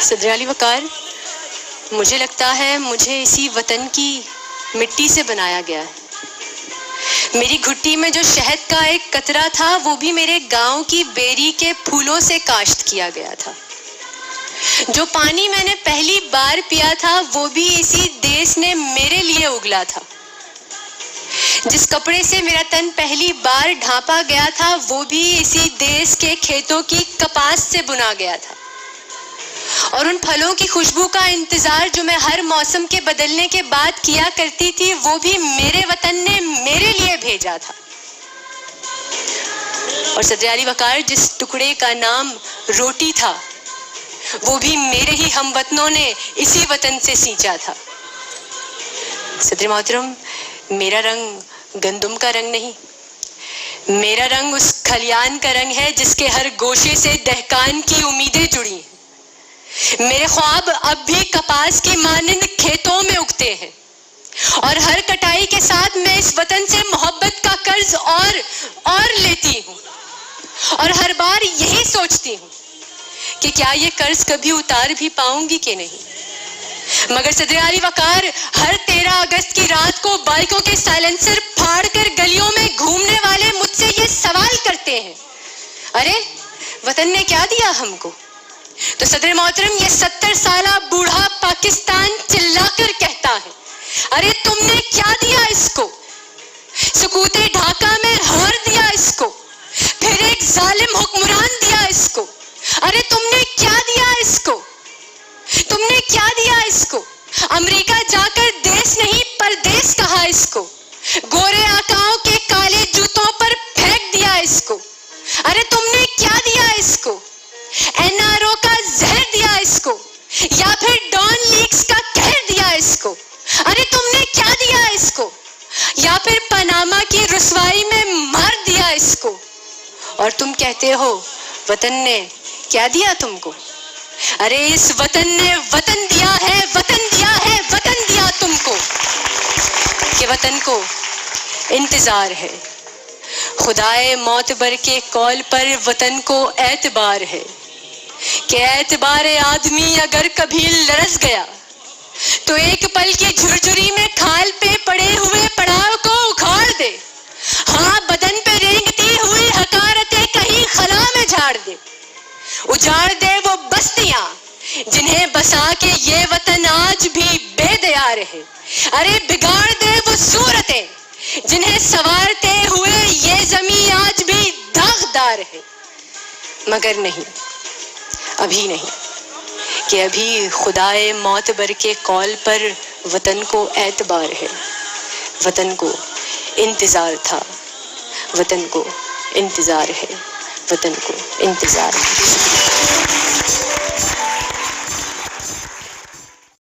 صدر علی وقار، مجھے لگتا ہے مجھے اسی وطن کی مٹی سے بنایا گیا ہے. میری گھٹی میں جو شہد کا ایک قطرہ تھا وہ بھی میرے گاؤں کی بیری کے پھولوں سے کاشت کیا گیا تھا. جو پانی میں نے پہلی بار پیا تھا وہ بھی اسی دیس نے میرے لیے اگلا تھا. جس کپڑے سے میرا تن پہلی بار ڈھانپا گیا تھا وہ بھی اسی دیس کے کھیتوں کی کپاس سے بنا گیا تھا. اور ان پھلوں کی خوشبو کا انتظار جو میں ہر موسم کے بدلنے کے بعد کیا کرتی تھی وہ بھی میرے وطن نے میرے لیے بھیجا تھا. اور صدر علی وقار، جس ٹکڑے کا نام روٹی تھا وہ بھی میرے ہی ہم وطنوں نے اسی وطن سے سینچا تھا. صدر محترم، میرا رنگ گندم کا رنگ نہیں، میرا رنگ اس کھلیان کا رنگ ہے جس کے ہر گوشے سے دہقان کی امیدیں جڑی ہیں. میرے خواب اب بھی کپاس کی مانند کھیتوں میں اگتے ہیں، اور ہر کٹائی کے ساتھ میں اس وطن سے محبت کا قرض اور لیتی ہوں، اور ہر بار یہی سوچتی ہوں کہ کیا یہ قرض کبھی اتار بھی پاؤں گی کہ نہیں. مگر صدر علی وقار، ہر 13 اگست کی رات کو بائکوں کے سائلنسر پھاڑ کر گلیوں میں گھومنے والے مجھ سے یہ سوال کرتے ہیں، ارے وطن نے کیا دیا ہم کو؟ تو صدر محترم، یہ 70 سالہ بوڑھا پاکستان چلا کر کہتا ہے، ارے تم نے کیا دیا اس کو؟ سکوت ڈھاکہ میں ہار دیا اس کو، پھر ایک ظالم حکمران دیا اس کو. ارے تم نے کیا دیا اس کو؟ تم نے کیا دیا اس کو؟ امریکہ جا کر دیس نہیں پردیس کہا اس کو، گورے آقاؤں کے کالے جوتوں پر پھینک دیا اس کو. ارے تم نے کیا دیا اس کو؟ NRO کا زہر دیا اس کو، یا پھر ڈان لیکس کا قہر دیا اس کو. ارے تم نے کیا دیا اس کو؟ یا پھر پاناما کی رسوائی میں مار دیا اس کو. اور تم کہتے ہو وطن نے کیا دیا تم کو؟ ارے اس وطن نے وطن دیا ہے، وطن دیا ہے، وطن دیا تم کو، کہ وطن کو انتظار ہے. خدائے معتبر کے قول پر وطن کو اعتبار ہے کہ اعتبار آدمی اگر کبھی لرز گیا تو ایک پل کی جھرجھری میں کھال پہ پڑے ہوئے پڑاؤ کو اکھاڑ دے. ہاں، بدن پہ رینگتی ہوئی حقارتیں کہیں خلا میں جھاڑ دے. اجاڑ دے وہ بستیاں جنہیں بسا کے یہ وطن آج بھی بے دیار ہے. ارے بگاڑ دے وہ صورتیں جنہیں سنوارتے ہوئے یہ زمین آج بھی داغدار ہے. مگر نہیں، ابھی نہیں، کہ ابھی خدائے معتبر کے قول پر وطن کو اعتبار ہے، وطن کو انتظار تھا، وطن کو انتظار ہے، وطن کو انتظار ہے.